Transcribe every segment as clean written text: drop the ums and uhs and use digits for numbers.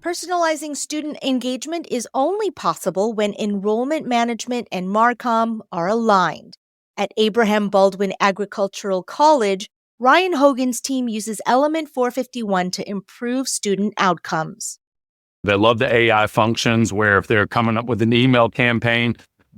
Personalizing student engagement is only possible when enrollment management and Marcom are aligned. At Abraham Baldwin Agricultural College, Ryan Hogan's team uses Element 451 to improve student outcomes. They love the AI functions where if they're coming up with an email campaign,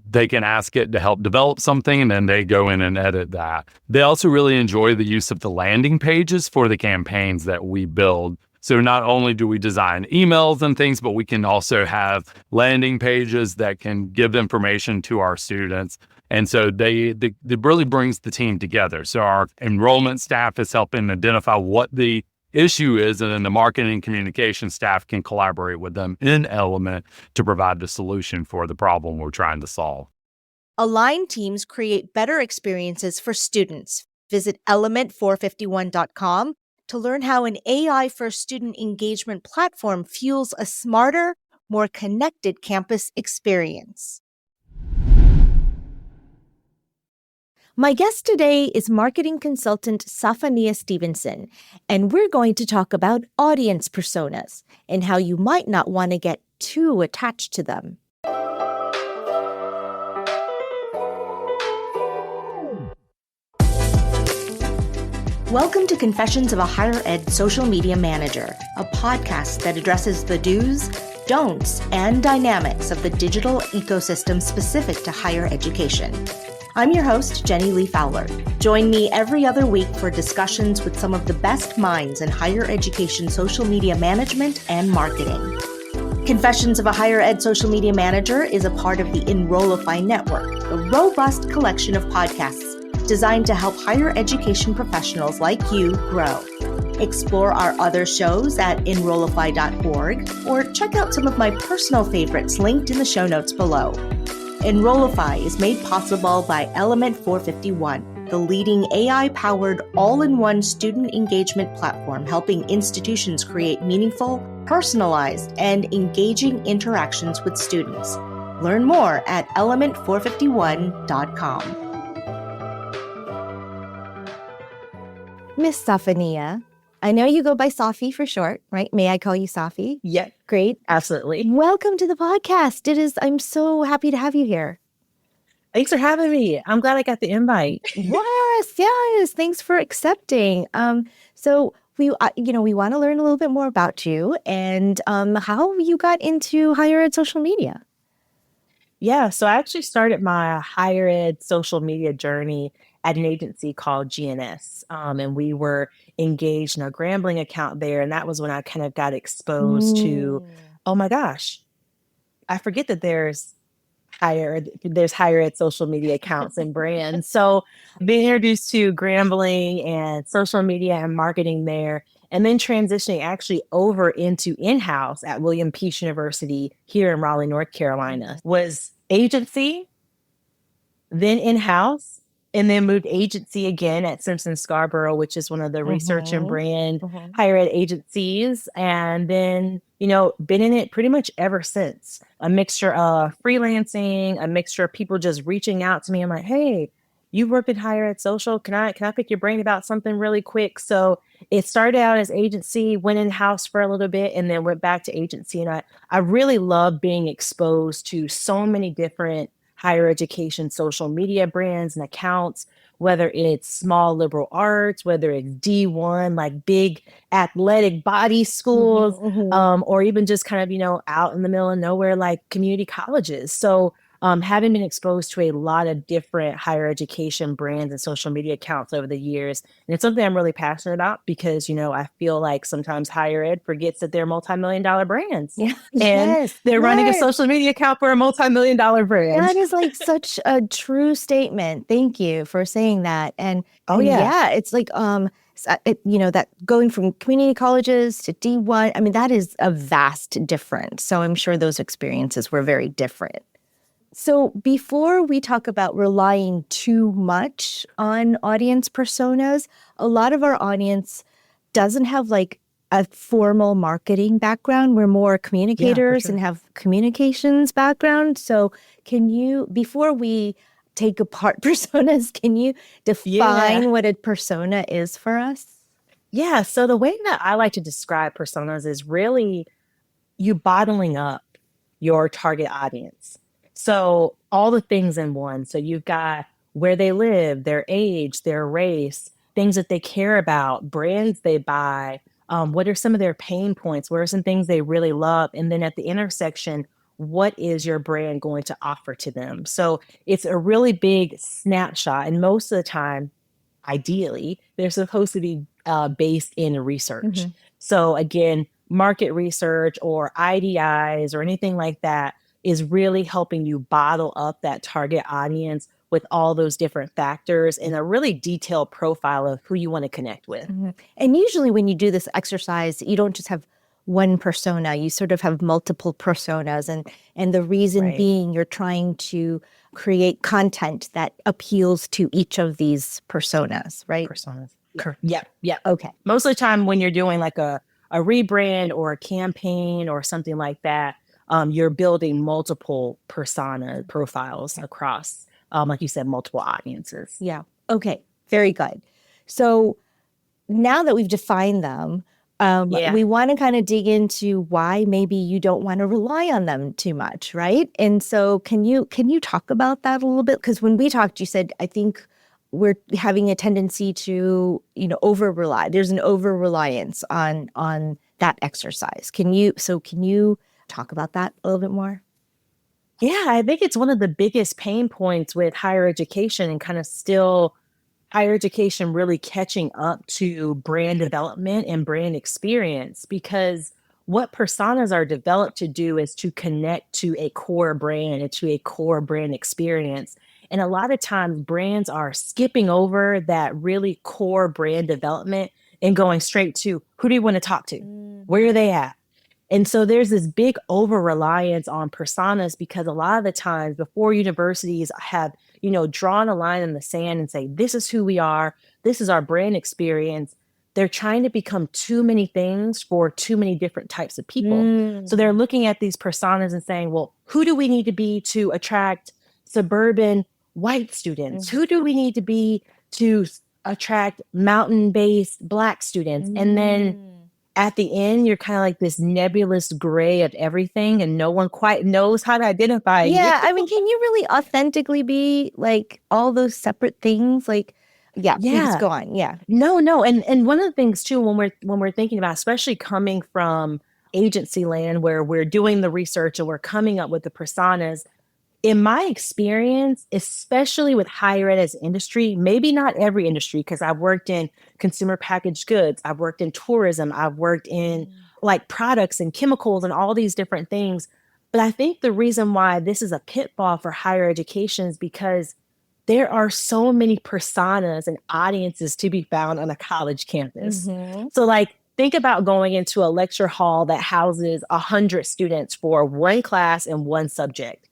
they can ask it to help develop something and then they go in and edit that. They also really enjoy the use of the landing pages for the campaigns that we build. So not only do we design emails and things, but we can also have landing pages that can give information to our students. And so it really brings the team together. So our enrollment staff is helping identify what the issue is, and then the marketing communication staff can collaborate with them in Element to provide the solution for the problem we're trying to solve. Aligned teams create better experiences for students. Visit element451.com to learn how an AI-first student engagement platform fuels a smarter, more connected campus experience. My guest today is marketing consultant Safaniya Stevenson, and we're going to talk about audience personas and how you might not want to get too attached to them. Welcome to Confessions of a Higher Ed Social Media Manager, a podcast that addresses the do's, don'ts, and dynamics of the digital ecosystem specific to higher education. I'm your host, Jenny Lee Fowler. Join me every other week for discussions with some of the best minds in higher education social media management and marketing. Confessions of a Higher Ed Social Media Manager is a part of the Enrollify Network, a robust collection of podcasts designed to help higher education professionals like you grow. Explore our other shows at enrollify.org or check out some of my personal favorites linked in the show notes below. Enrollify is made possible by Element 451, the leading AI-powered all-in-one student engagement platform helping institutions create meaningful, personalized, and engaging interactions with students. Learn more at element451.com. Miss Safaniya, I know you go by Safy for short, right? May I call you Safy? Yeah, great. Absolutely. Welcome to the podcast. I'm so happy to have you here. Thanks for having me. I'm glad I got the invite. Yes. Thanks for accepting. So we want to learn a little bit more about you and how you got into higher ed social media. Yeah, so I actually started my higher ed social media journey at an agency called GNS. And we were engaged in a Grambling account there. And that was when I kind of got exposed to, oh my gosh, I forget that there's higher ed social media accounts and brands. So being introduced to Grambling and social media and marketing there, and then transitioning actually over into in-house at William Peace University here in Raleigh, North Carolina, was agency, then in-house, and then moved agency again at Simpson Scarborough, which is one of the research and brand higher ed agencies. And then, been in it pretty much ever since. A mixture of freelancing, a mixture of people just reaching out to me. I'm like, hey, you worked in higher ed social. Can I pick your brain about something really quick? So it started out as agency, went in-house for a little bit, and then went back to agency. And I really love being exposed to so many different higher education social media brands and accounts, whether it's small liberal arts, whether it's D1, like big athletic body schools, or even just kind of, out in the middle of nowhere, like community colleges. So having been exposed to a lot of different higher education brands and social media accounts over the years. And it's something I'm really passionate about because, I feel like sometimes higher ed forgets that they're multimillion-dollar brands. Yeah. And they're running a social media account for a multimillion-dollar brand. That is like such a true statement. Thank you for saying that. And it's like, that going from community colleges to D1, I mean, that is a vast difference. So I'm sure those experiences were very different. So before we talk about relying too much on audience personas, a lot of our audience doesn't have like a formal marketing background. We're more communicators and have communications background. So can you, before we take apart personas, can you define what a persona is for us? Yeah, so the way that I like to describe personas is really you bottling up your target audience. So all the things in one. So you've got where they live, their age, their race, things that they care about, brands they buy, what are some of their pain points? What are some things they really love? And then at the intersection, what is your brand going to offer to them? So it's a really big snapshot. And most of the time, ideally, they're supposed to be based in research. So again, market research or IDIs or anything like that is really helping you bottle up that target audience with all those different factors and a really detailed profile of who you want to connect with. And usually when you do this exercise, you don't just have one persona, you sort of have multiple personas. And the reason Right. being you're trying to create content that appeals to each of these personas, right? Personas. Yeah. Yep. Yep. Okay. Most of the time when you're doing like a rebrand or a campaign or something like that, you're building multiple persona profiles across, like you said, multiple audiences. Yeah. Okay. Very good. So now that we've defined them, Yeah. we want to kind of dig into why maybe you don't want to rely on them too much, right? And so can you talk about that a little bit? Because when we talked, you said, I think we're having a tendency to, over rely. There's an over reliance on that exercise. Can you talk about that a little bit more? Yeah, I think it's one of the biggest pain points with higher education and kind of still higher education really catching up to brand development and brand experience, because what personas are developed to do is to connect to a core brand and to a core brand experience. And a lot of times brands are skipping over that really core brand development and going straight to who do you want to talk to? Where are they at? And so there's this big over reliance on personas because a lot of the times before universities have, drawn a line in the sand and say, this is who we are, this is our brand experience, they're trying to become too many things for too many different types of people. So they're looking at these personas and saying, well, who do we need to be to attract suburban white students? Who do we need to be to attract mountain-based Black students? And then at the end, you're kind of like this nebulous gray of everything, and no one quite knows how to identify you. Yeah, I mean, can you really authentically be like all those separate things? Like, yeah, please go on. Yeah. No. And one of the things too, when we're thinking about, especially coming from agency land where we're doing the research and we're coming up with the personas, in my experience, especially with higher ed as an industry, maybe not every industry, because I've worked in consumer packaged goods, I've worked in tourism, I've worked in like products and chemicals and all these different things. But I think the reason why this is a pitfall for higher education is because there are so many personas and audiences to be found on a college campus. So like, think about going into a lecture hall that houses 100 students for one class and one subject.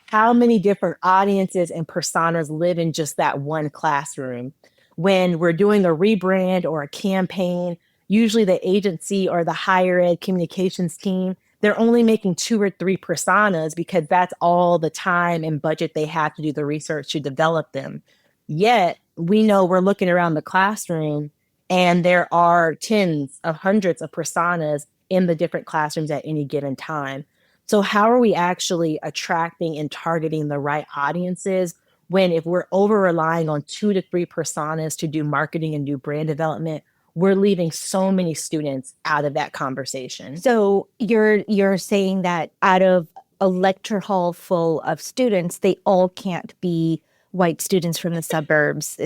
How many different audiences and personas live in just that one classroom? When we're doing a rebrand or a campaign, usually the agency or the higher ed communications team, they're only making 2 or 3 personas because that's all the time and budget they have to do the research to develop them. Yet we know we're looking around the classroom and there are tens of hundreds of personas in the different classrooms at any given time. So how are we actually attracting and targeting the right audiences when if we're over relying on 2 to 3 personas to do marketing and do brand development, we're leaving so many students out of that conversation. So you're saying that out of a lecture hall full of students, they all can't be white students from the suburbs.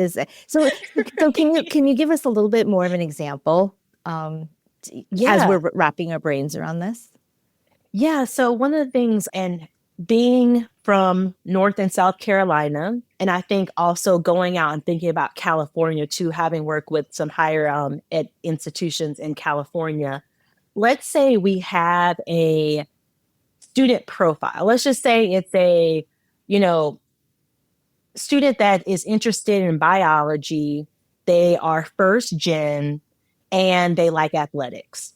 So can you give us a little bit more of an example as we're wrapping our brains around this? Yeah. So one of the things, and being from North and South Carolina, and I think also going out and thinking about California too, having worked with some higher ed institutions in California, let's say we have a student profile. Let's just say it's a, student that is interested in biology. They are first gen and they like athletics.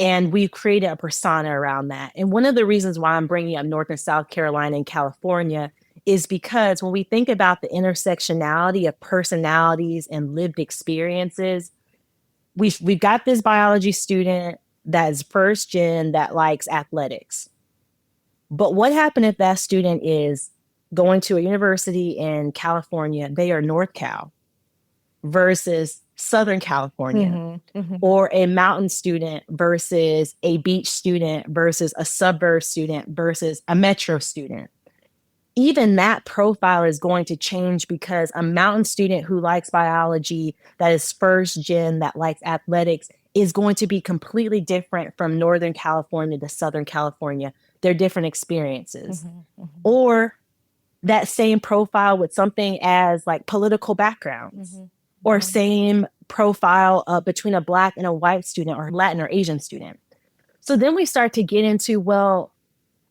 And we've created a persona around that. And one of the reasons why I'm bringing up North and South Carolina and California is because when we think about the intersectionality of personalities and lived experiences, we've got this biology student. that is first gen that likes athletics. But what happened if that student is going to a university in California, they are North Cal versus Southern California, or a mountain student versus a beach student versus a suburb student versus a metro student? Even that profile is going to change because a mountain student who likes biology, that is first gen, that likes athletics, is going to be completely different from Northern California to Southern California. They're different experiences. Or that same profile with something as like political backgrounds, or same profile between a Black and a white student, or Latin or Asian student. So then we start to get into, well,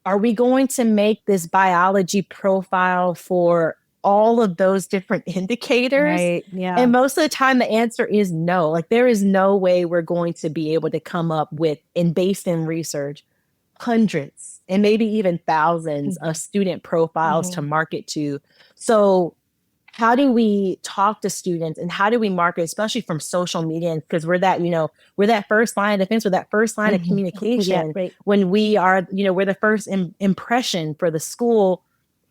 are we going to make this biology profile for all of those different indicators? Right. Yeah. And most of the time, the answer is no. Like, there is no way we're going to be able to come up with, and based in research, hundreds and maybe even thousands of student profiles to market to. So how do we talk to students, and how do we market, especially from social media? Because we're that, we're that first line of defense, we're that first line of communication. When we are, we're the first impression for the school.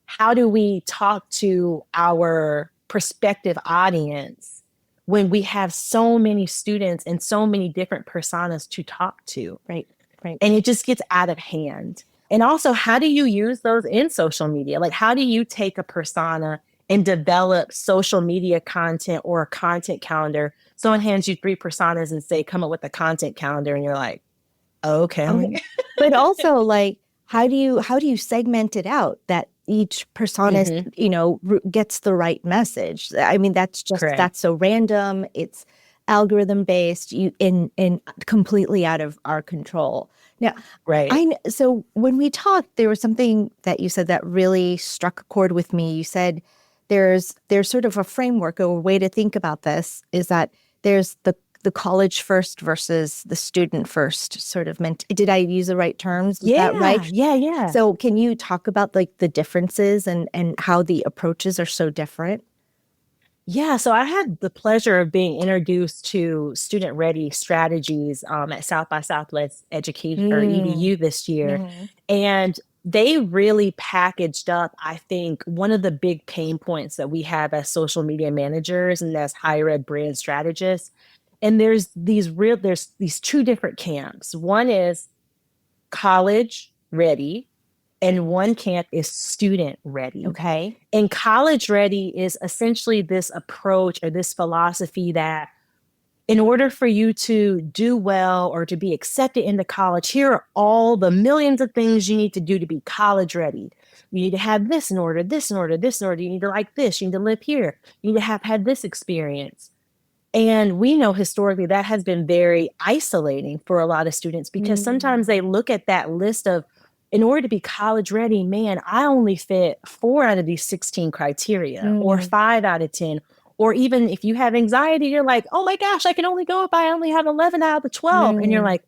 How do we talk to our prospective audience when we have so many students and so many different personas to talk to? Right. And it just gets out of hand. And also, how do you use those in social media? Like, how do you take a persona and develop social media content or a content calendar? Someone hands you 3 personas and say, come up with a content calendar. And you're like, okay. But also, like, how do you segment it out that each persona, gets the right message? I mean, that's so random. It's algorithm based, and completely out of our control. Now, so when we talked, there was something that you said that really struck a chord with me. You said there's sort of a framework, or a way to think about this is that there's the college first versus the student first sort of did I use the right terms? Is that right? Yeah. So can you talk about like the differences and how the approaches are so different? Yeah, so I had the pleasure of being introduced to Student Ready strategies at South by Southwest Education or EDU this year. And they really packaged up, I think, one of the big pain points that we have as social media managers and as higher ed brand strategists. And there's these 2 different camps. One is college ready, and one camp is student ready. Okay. And college ready is essentially this approach or this philosophy that in order for you to do well or to be accepted into college, here are all the millions of things you need to do to be college ready. You need to have this in order, this in order, this in order. You need to like this. You need to live here. You need to have had this experience. And we know historically that has been very isolating for a lot of students, because sometimes they look at that list of, in order to be college ready, man, I only fit 4 out of these 16 criteria, or 5 out of 10. Or even if you have anxiety, you're like, oh my gosh, I can only go if I only have 11 out of the 12. And you're like,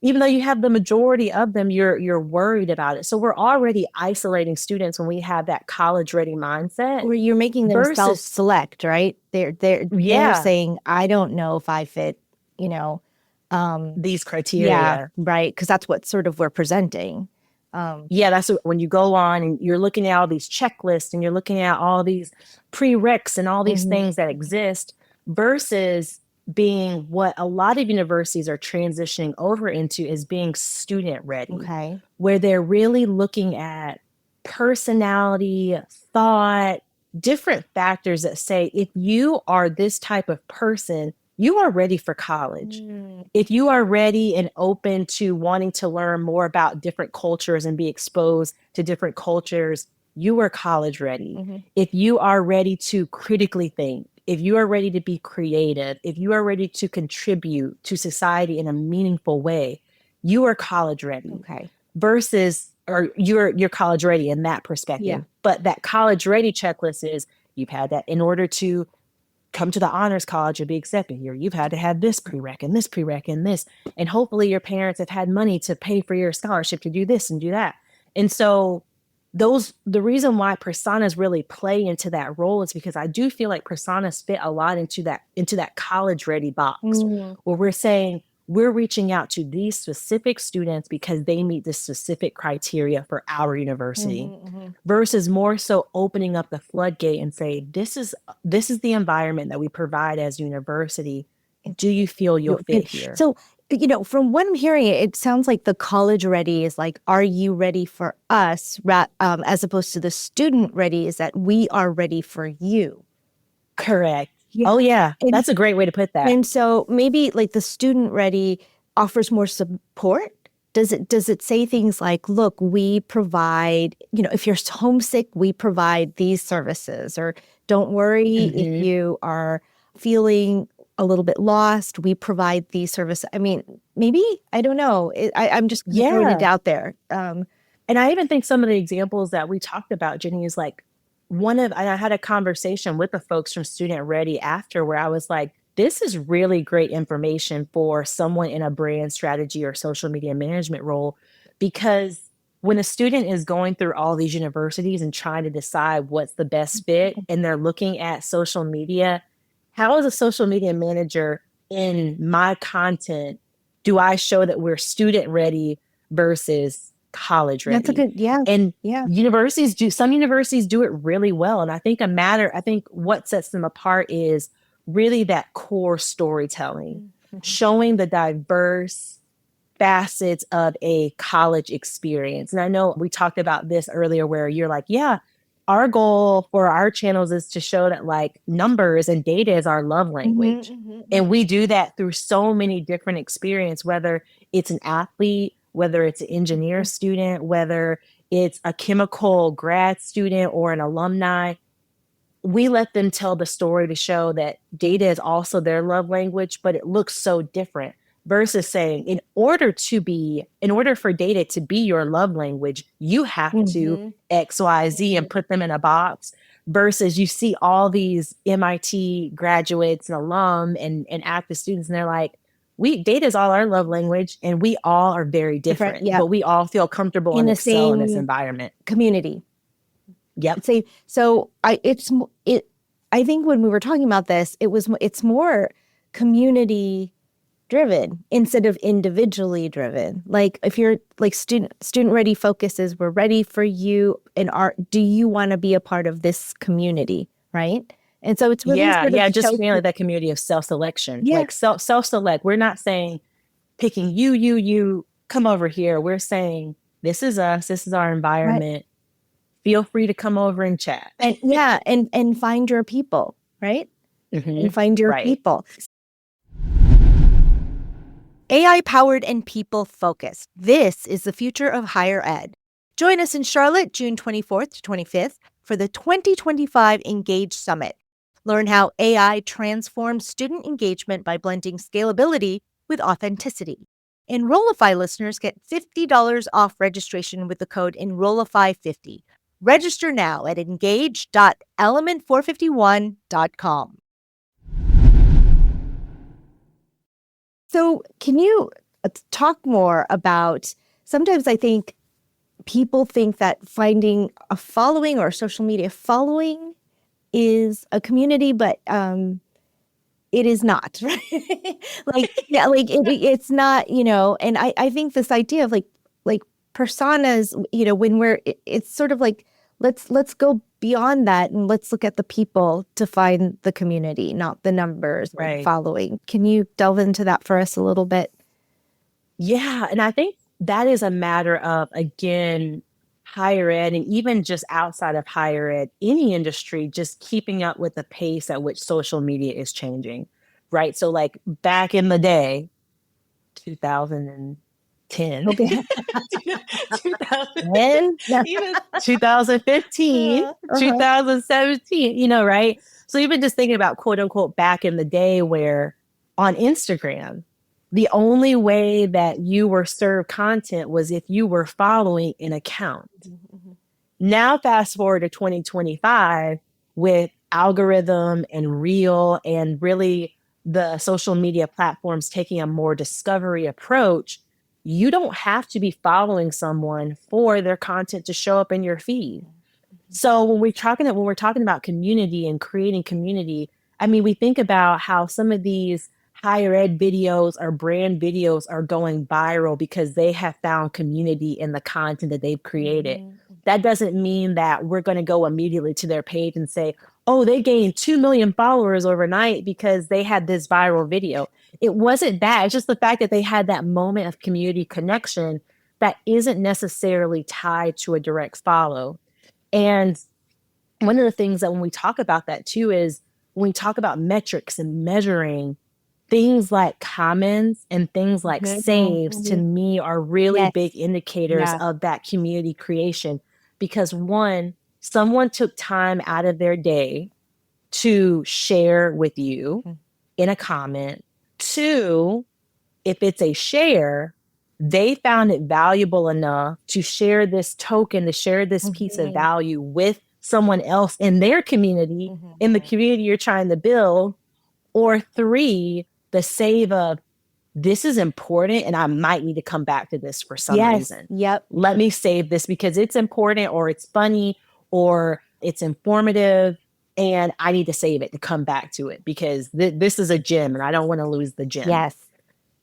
even though you have the majority of them, you're worried about it. So we're already isolating students when we have that college ready mindset. Where you're making them self-select, right? They're saying, I don't know if I fit, these criteria. Yeah, right. Because that's what sort of we're presenting. That's when you go on and you're looking at all these checklists and you're looking at all these prereqs and all these things that exist, versus being what a lot of universities are transitioning over into is being student ready. Okay. Where they're really looking at personality, thought, different factors that say, if you are this type of person, you are ready for college. If you are ready and open to wanting to learn more about different cultures and be exposed to different cultures, you are college ready. If you are ready to critically think, if you are ready to be creative, if you are ready to contribute to society in a meaningful way, you are college ready. Okay. Versus, or you're college ready in that perspective. Yeah. But that college ready checklist is, you've had that in order to come to the honors college and be accepted here. You've had to have this prereq and this prereq and this. And hopefully your parents have had money to pay for your scholarship to do this and do that. And so the reason why personas really play into that role is because I do feel like personas fit a lot into that college ready box, where we're saying, we're reaching out to these specific students because they meet the specific criteria for our university, versus more so opening up the floodgate and say, this is the environment that we provide as university. Do you feel you'll fit here? So, from what I'm hearing, it sounds like the college ready is like, are you ready for us? As opposed to the student ready is that we are ready for you. Correct. Yeah. Oh, yeah. And that's a great way to put that. And so maybe like the student ready offers more support. Does it say things like, look, we provide, if you're homesick, we provide these services, or don't worry if you are feeling a little bit lost, we provide these services. I mean, maybe, I don't know. I'm just throwing it out there. And I even think some of the examples that we talked about, Jenny, is like I had a conversation with the folks from Student Ready after, where I was like, this is really great information for someone in a brand strategy or social media management role, because when a student is going through all these universities and trying to decide what's the best fit, and they're looking at social media, how as a social media manager in my content do I show that we're student ready versus college ready? That's a good, And some universities do it really well. And I think what sets them apart is really that core storytelling, showing the diverse facets of a college experience. And I know we talked about this earlier, where you're like, yeah, our goal for our channels is to show that like numbers and data is our love language. And we do that through so many different experiences, whether it's an athlete, whether it's an engineer student, whether it's a chemical grad student or an alumni. We let them tell the story to show that data is also their love language, but it looks so different, versus saying, in order for data to be your love language, you have to X, Y, Z and put them in a box, versus you see all these MIT graduates and alum and active students, and they're like, data is all our love language, and we all are very different, but we all feel comfortable and excel in this environment. Community. Yep. So I think when we were talking about this, it's more community driven instead of individually driven. Like if you're like student ready focuses, we're ready for you, and do you want to be a part of this community, right? And so it's really just feeling that community of self-selection, like self-select. We're not saying picking you come over here. We're saying this is us, this is our environment. Right. Feel free to come over and chat. And find your people, right? And find your people. AI-powered and people-focused. This is the future of higher ed. Join us in Charlotte, June 24th to 25th for the 2025 Engage Summit. Learn how AI transforms student engagement by blending scalability with authenticity. Enrollify listeners get $50 off registration with the code Enrollify50. Register now at engage.element451.com. So can you talk more about, sometimes I think people think that finding a following or a social media following is a community, but it is not, right? It's not, and I think this idea of like personas, when it's sort of like, let's go beyond that and let's look at the people to find the community, not the numbers or following. Can you delve into that for us a little bit? Yeah. And I think that is a matter of, again, higher ed, and even just outside of higher ed, any industry, just keeping up with the pace at which social media is changing, right? So like back in the day, 2010, okay. 2010, even 2015, 2017, right? So even just thinking about quote unquote back in the day, where on Instagram, the only way that you were served content was if you were following an account. Now, fast forward to 2025 with algorithm and reel, and really the social media platforms taking a more discovery approach. You don't have to be following someone for their content to show up in your feed. So when we're talking about community and creating community, I mean, we think about how some of these higher ed videos or brand videos are going viral because they have found community in the content that they've created. That doesn't mean that we're going to go immediately to their page and say, oh, they gained 2 million followers overnight because they had this viral video. It wasn't that. It's just the fact that they had that moment of community connection that isn't necessarily tied to a direct follow. And one of the things that when we talk about that too is when we talk about metrics and measuring, things like comments and things like saves to me are really big indicators of that community creation. Because one, someone took time out of their day to share with you in a comment. Two, if it's a share, they found it valuable enough to share this token, to share this piece of value with someone else in their community, in the community you're trying to build. Or three, the save of, this is important and I might need to come back to this for some reason. Let me save this because it's important or it's funny or it's informative and I need to save it to come back to it because this is a gem and I don't want to lose the gem.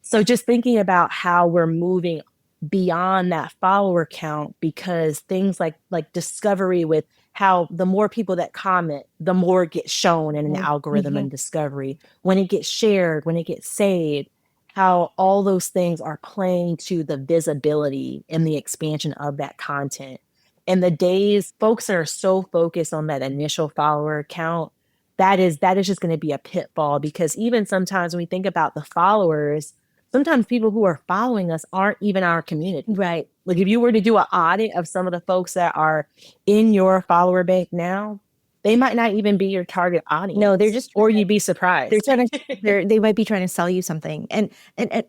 So just thinking about how we're moving beyond that follower count, because things like discovery, with how the more people that comment, the more it gets shown in an algorithm and discovery. When it gets shared, when it gets saved, how all those things are playing to the visibility and the expansion of that content. And the days folks are so focused on that initial follower count, that is just going to be a pitfall, because even sometimes when we think about the followers, sometimes people who are following us aren't even our community. Right. Like if you were to do an audit of some of the folks that are in your follower bank now, they might not even be your target audience. No, they're just, or you'd be surprised. they might be trying to sell you something. And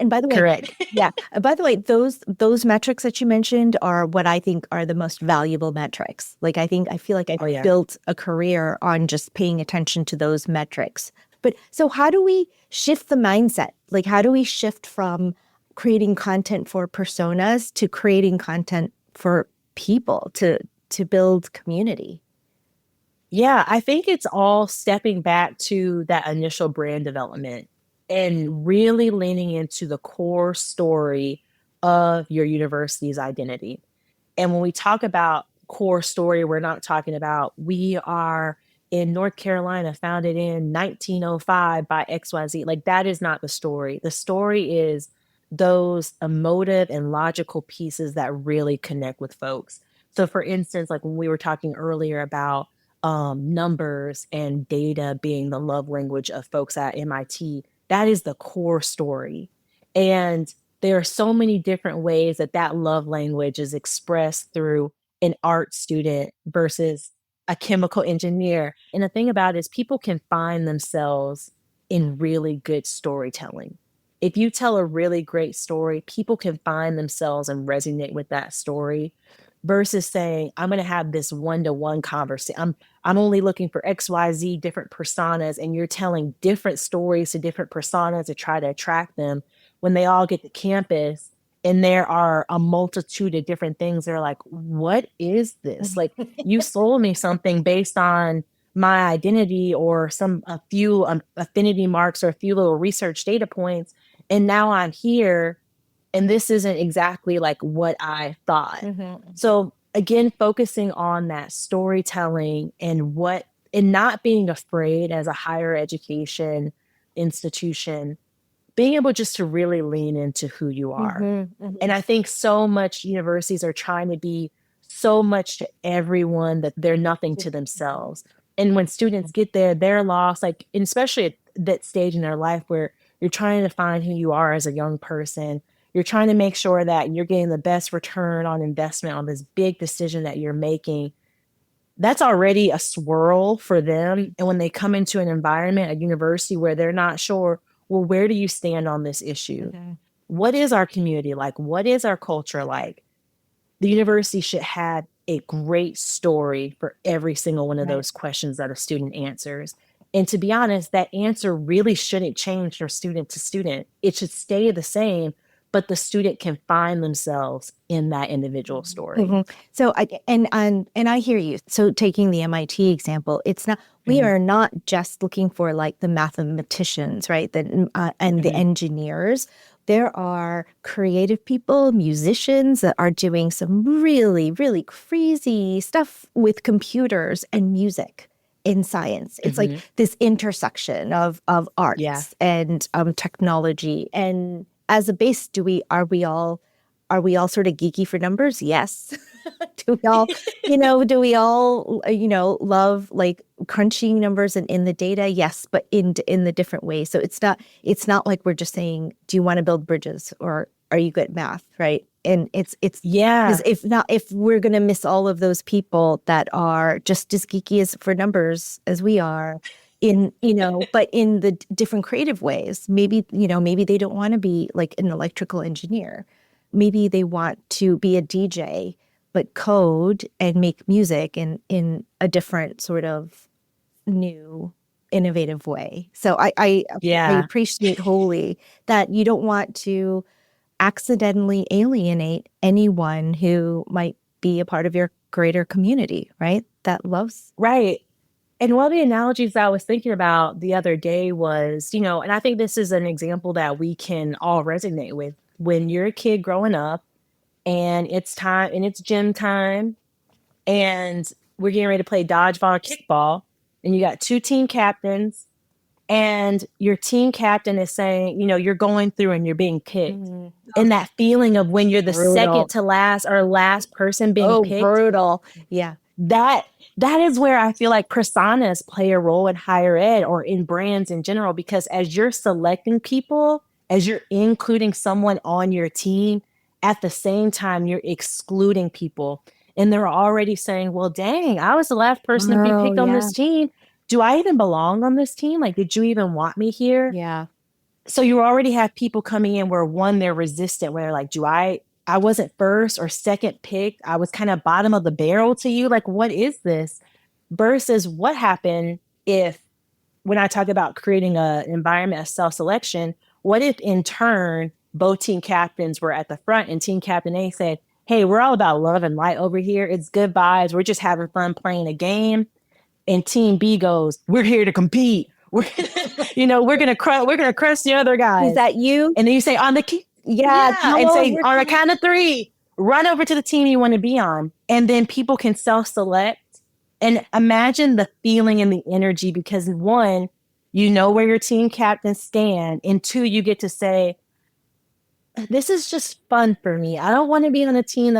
by the way, Correct. Yeah. By the way, those metrics that you mentioned are what I think are the most valuable metrics. Like I feel like I've built a career on just paying attention to those metrics. But so how do we shift the mindset? Like how do we shift from creating content for personas to creating content for people to build community? Yeah, I think it's all stepping back to that initial brand development and really leaning into the core story of your university's identity. And when we talk about core story, we're not talking about we are in North Carolina, founded in 1905 by XYZ. Like that is not the story. The story is those emotive and logical pieces that really connect with folks. So for instance, like when we were talking earlier about numbers and data being the love language of folks at MIT, that is the core story. And there are so many different ways that love language is expressed through an art student versus a chemical engineer. And the thing about it is people can find themselves in really good storytelling. If you tell a really great story, people can find themselves and resonate with that story versus saying, I'm going to have this one-to-one conversation. I'm only looking for XYZ different personas, and you're telling different stories to different personas to try to attract them. When they all get to campus and there are a multitude of different things, they're like, what is this? Like you sold me something based on my identity or a few affinity marks or a few little research data points. And now I'm here and this isn't exactly like what I thought. So again, focusing on that storytelling and not being afraid as a higher education institution, being able just to really lean into who you are. And I think so much universities are trying to be so much to everyone that they're nothing to themselves. And when students get there, they're lost, like, and especially at that stage in their life where you're trying to find who you are as a young person. You're trying to make sure that you're getting the best return on investment on this big decision that you're making. That's already a swirl for them. And when they come into an environment, a university where they're not sure, well, where do you stand on this issue? What is our community like? What is our culture like? The university should have a great story for every single one of those questions that a student answers. And to be honest, that answer really shouldn't change from student to student. It should stay the same, but the student can find themselves in that individual story. So I hear you. So taking the MIT example, it's not, we are not just looking for like the mathematicians, right? And the engineers. There are creative people, musicians that are doing some really, really crazy stuff with computers and music in science. It's like this intersection of arts and technology. And as a base, are we all sort of geeky for numbers? Yes. Do we all, love like crunching numbers and in the data? Yes, but in the different ways. So it's not like we're just saying, do you want to build bridges or are you good at math, right? And it's because if we're going to miss all of those people that are just as geeky as for numbers as we are, but in the different creative ways, maybe they don't want to be like an electrical engineer. Maybe they want to be a DJ, but code and make music in a different sort of new, innovative way. So I appreciate wholly that you don't want to accidentally alienate anyone who might be a part of your greater community, right? That loves. Right. And one of the analogies I was thinking about the other day was, and I think this is an example that we can all resonate with. When you're a kid growing up and it's time and it's gym time and we're getting ready to play dodgeball or kickball and you got two team captains and your team captain is saying, you're going through and you're being picked. And that feeling of when you're the second to last or last person being picked. Brutal. Yeah. That is where I feel like personas play a role in higher ed or in brands in general, because as you're selecting people, as you're including someone on your team, at the same time, you're excluding people. And they're already saying, well, dang, I was the last person to be picked on this team. Do I even belong on this team? Like, did you even want me here? Yeah. So you already have people coming in where, one, they're resistant, where like, I wasn't first or second picked. I was kind of bottom of the barrel to you. Like, what is this? Versus what happened if, when I talk about creating an environment of self-selection, what if in turn, both team captains were at the front and team captain A said, hey, we're all about love and light over here. It's good vibes. We're just having fun playing a game. And team B goes, we're here to compete. We're going to crush the other guys. Is that you? And then you say on the key. Yeah. And say on a count of three, run over to the team you want to be on. And then people can self-select. And imagine the feeling and the energy, because one, you know where your team captains stand. And two, you get to say, this is just fun for me. I don't want to be on a team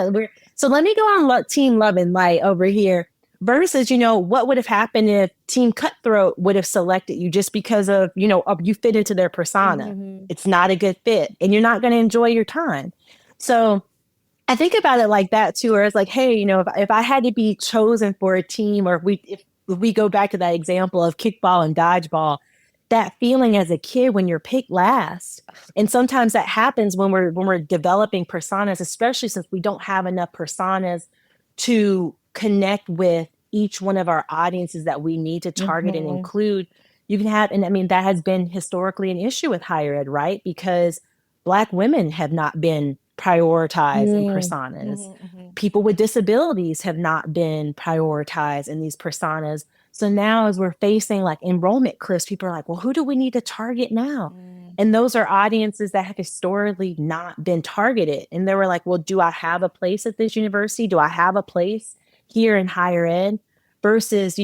so let me go on team love and light over here. Versus, what would have happened if Team Cutthroat would have selected you just because of, you fit into their persona. It's not a good fit and you're not going to enjoy your time. So I think about it like that too, where it's like, hey, if I had to be chosen for a team, or if we go back to that example of kickball and dodgeball, that feeling as a kid when you're picked last. And sometimes that happens when we're developing personas, especially since we don't have enough personas to connect with each one of our audiences that we need to target and include. You can have, and I mean, that has been historically an issue with higher ed, right? Because Black women have not been prioritized in personas. People with disabilities have not been prioritized in these personas. So now as we're facing like enrollment cliffs, people are like, well, who do we need to target now? And those are audiences that have historically not been targeted. And they were like, well, do I have a place at this university? Do I have a place here in higher ed? Versus,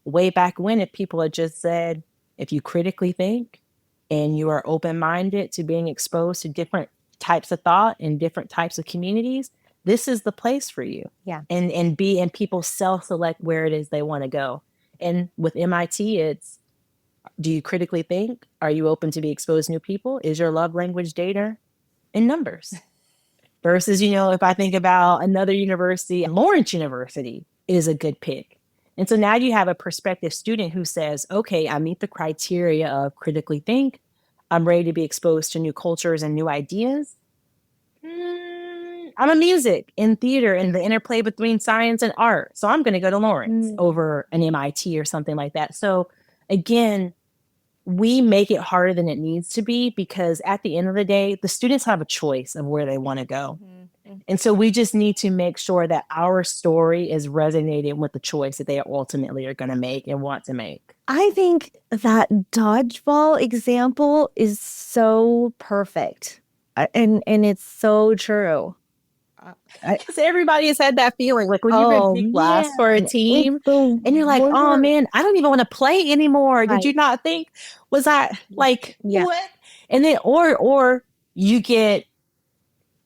way back when, if people had just said, if you critically think and you are open-minded to being exposed to different types of thought and different types of communities, this is the place for you. Yeah. And people self-select where it is they want to go. And with MIT, it's, do you critically think? Are you open to be exposed to new people? Is your love language data and numbers? Versus, if I think about another university, Lawrence University is a good pick. And so now you have a prospective student who says, okay, I meet the criteria of critically think. I'm ready to be exposed to new cultures and new ideas. I'm a music and theater and the interplay between science and art. So I'm going to go to Lawrence over an MIT or something like that. So again, we make it harder than it needs to be, because at the end of the day, the students have a choice of where they want to go. And so we just need to make sure that our story is resonating with the choice that they ultimately are going to make and want to make. I think that dodgeball example is so perfect. And it's so true. Because everybody has had that feeling, like when you've been picked last for a team and you're like, oh man, I don't even want to play anymore. Right. Did you not think, was I like, what? And then, or you get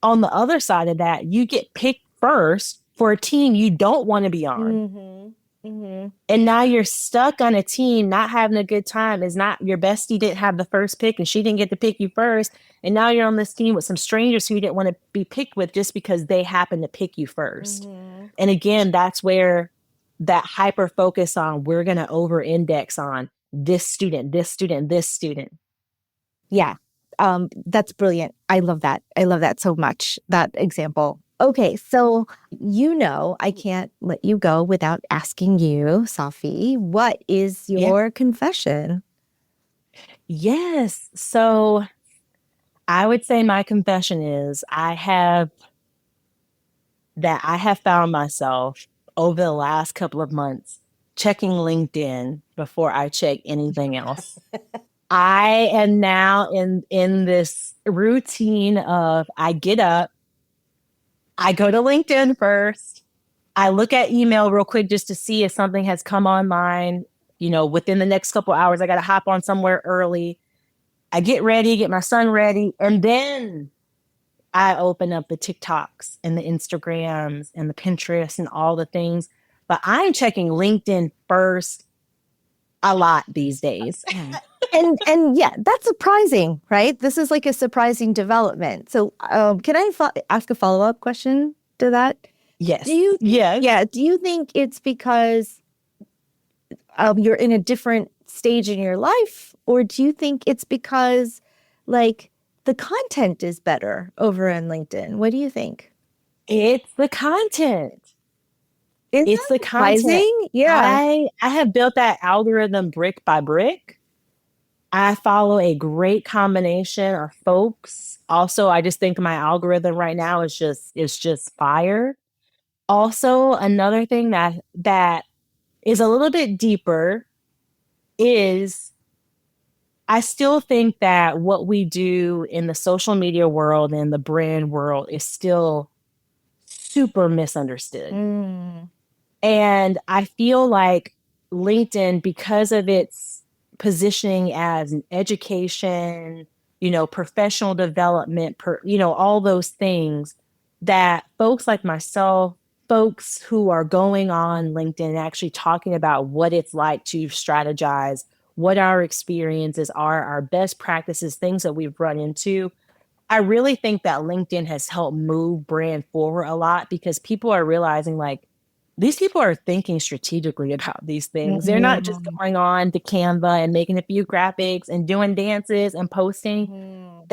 on the other side of that, you get picked first for a team you don't want to be on. And now you're stuck on a team, not having a good time. Is not your bestie didn't have the first pick and she didn't get to pick you first. And now you're on this team with some strangers who you didn't want to be picked with just because they happened to pick you first. And again, that's where that hyper focus on, we're going to over index on this student, this student, this student. Yeah. That's brilliant. I love that. I love that so much, that example. Okay, so I can't let you go without asking you, Safy, what is your confession? Yes. So I would say my confession is I have found myself over the last couple of months checking LinkedIn before I check anything else. I am now in this routine of, I get up, I go to LinkedIn first, I look at email real quick just to see if something has come online, within the next couple hours. I got to hop on somewhere early. I get ready, get my son ready, and then I open up the TikToks and the Instagrams and the Pinterest and all the things. But I'm checking LinkedIn first a lot these days. And yeah, that's surprising, right? This is like a surprising development. So can I ask a follow-up question to that? Yes. Do you think it's because you're in a different stage in your life? Or do you think it's because like the content is better over on LinkedIn? What do you think? It's the content. It's the content. Yeah. I have built that algorithm brick by brick. I follow a great combination of folks. Also, I just think my algorithm right now is just fire. Also, another thing that is a little bit deeper is I still think that what we do in the social media world and the brand world is still super misunderstood. And I feel like LinkedIn, because of its positioning as an education, professional development, all those things, that folks like myself, folks who are going on LinkedIn actually talking about what it's like to strategize, what our experiences are, our best practices, things that we've run into. I really think that LinkedIn has helped move brand forward a lot, because people are realizing like, these people are thinking strategically about these things. They're not just going on to Canva and making a few graphics and doing dances and posting.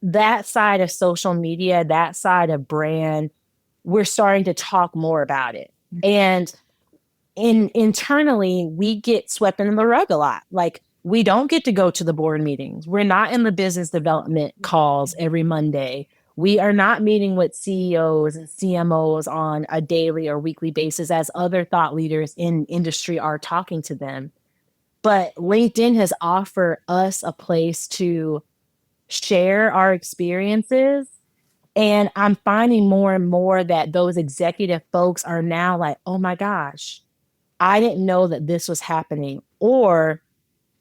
That side of social media, that side of brand, we're starting to talk more about it. And internally, we get swept under the rug a lot. Like, we don't get to go to the board meetings. We're not in the business development calls every Monday. We are not meeting with CEOs and CMOs on a daily or weekly basis as other thought leaders in industry are talking to them. But LinkedIn has offered us a place to share our experiences. And I'm finding more and more that those executive folks are now like, oh my gosh, I didn't know that this was happening. Or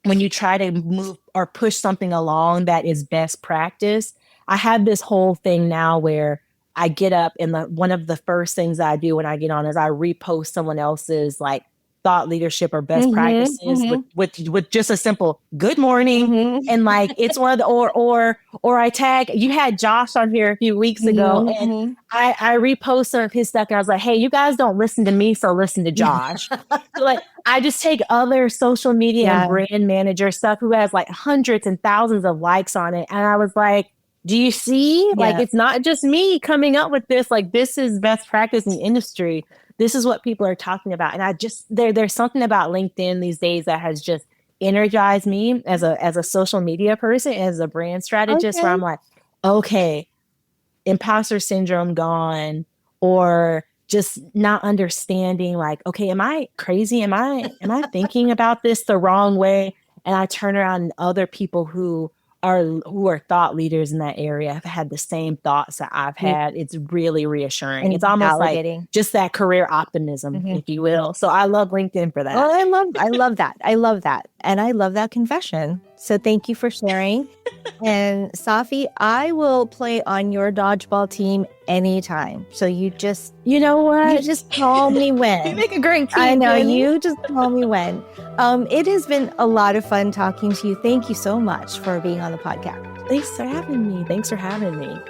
when you try to move or push something along that is best practice, I have this whole thing now where I get up and one of the first things I do when I get on is I repost someone else's like thought leadership or best practices with just a simple good morning. And like, it's one of the, or I tag, you had Josh on here a few weeks ago and I repost some of his stuff and I was like, hey, you guys don't listen to me, so listen to Josh. So like, I just take other social media and brand manager stuff who has like hundreds and thousands of likes on it. And I was like, do you see? Like, it's not just me coming up with this. Like, this is best practice in the industry. This is what people are talking about. And I just, there's something about LinkedIn these days that has just energized me as a social media person, as a brand strategist, where I'm like, okay, imposter syndrome gone, or just not understanding, like, okay, am I crazy? Am I thinking about this the wrong way? And I turn around and other people who are thought leaders in that area have had the same thoughts that I've had. It's really reassuring. And it's almost validating. like just that career optimism, if you will. So I love LinkedIn for that. Well, I love that. I love that. And I love that confession. So thank you for sharing. And Safy, I will play on your dodgeball team anytime. So you know what? You just call me when. You make a great team. I know. Jenny. You just call me when. It has been a lot of fun talking to you. Thank you so much for being on the podcast. Thanks for having me.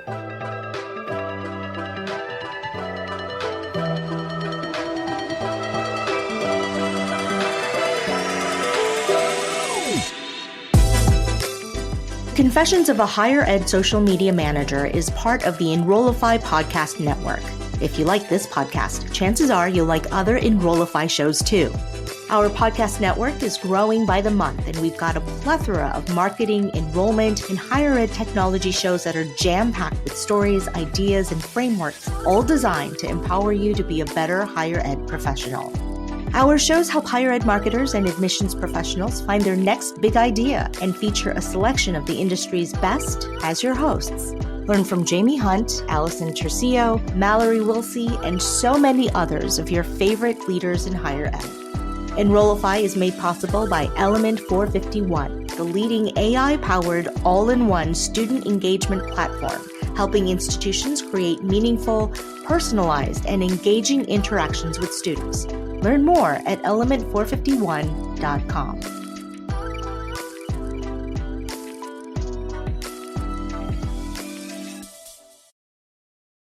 Confessions of a Higher Ed Social Media Manager is part of the Enrollify podcast network. If you like this podcast, chances are you'll like other Enrollify shows too. Our podcast network is growing by the month, and we've got a plethora of marketing, enrollment, and higher ed technology shows that are jam-packed with stories, ideas, and frameworks, all designed to empower you to be a better higher ed professional. Our shows help higher ed marketers and admissions professionals find their next big idea and feature a selection of the industry's best as your hosts. Learn from Jamie Hunt, Allison Tercio, Mallory Wilsey, and so many others of your favorite leaders in higher ed. Enrollify is made possible by Element 451, the leading AI-powered all-in-one student engagement platform, helping institutions create meaningful, personalized, and engaging interactions with students. Learn more at element451.com.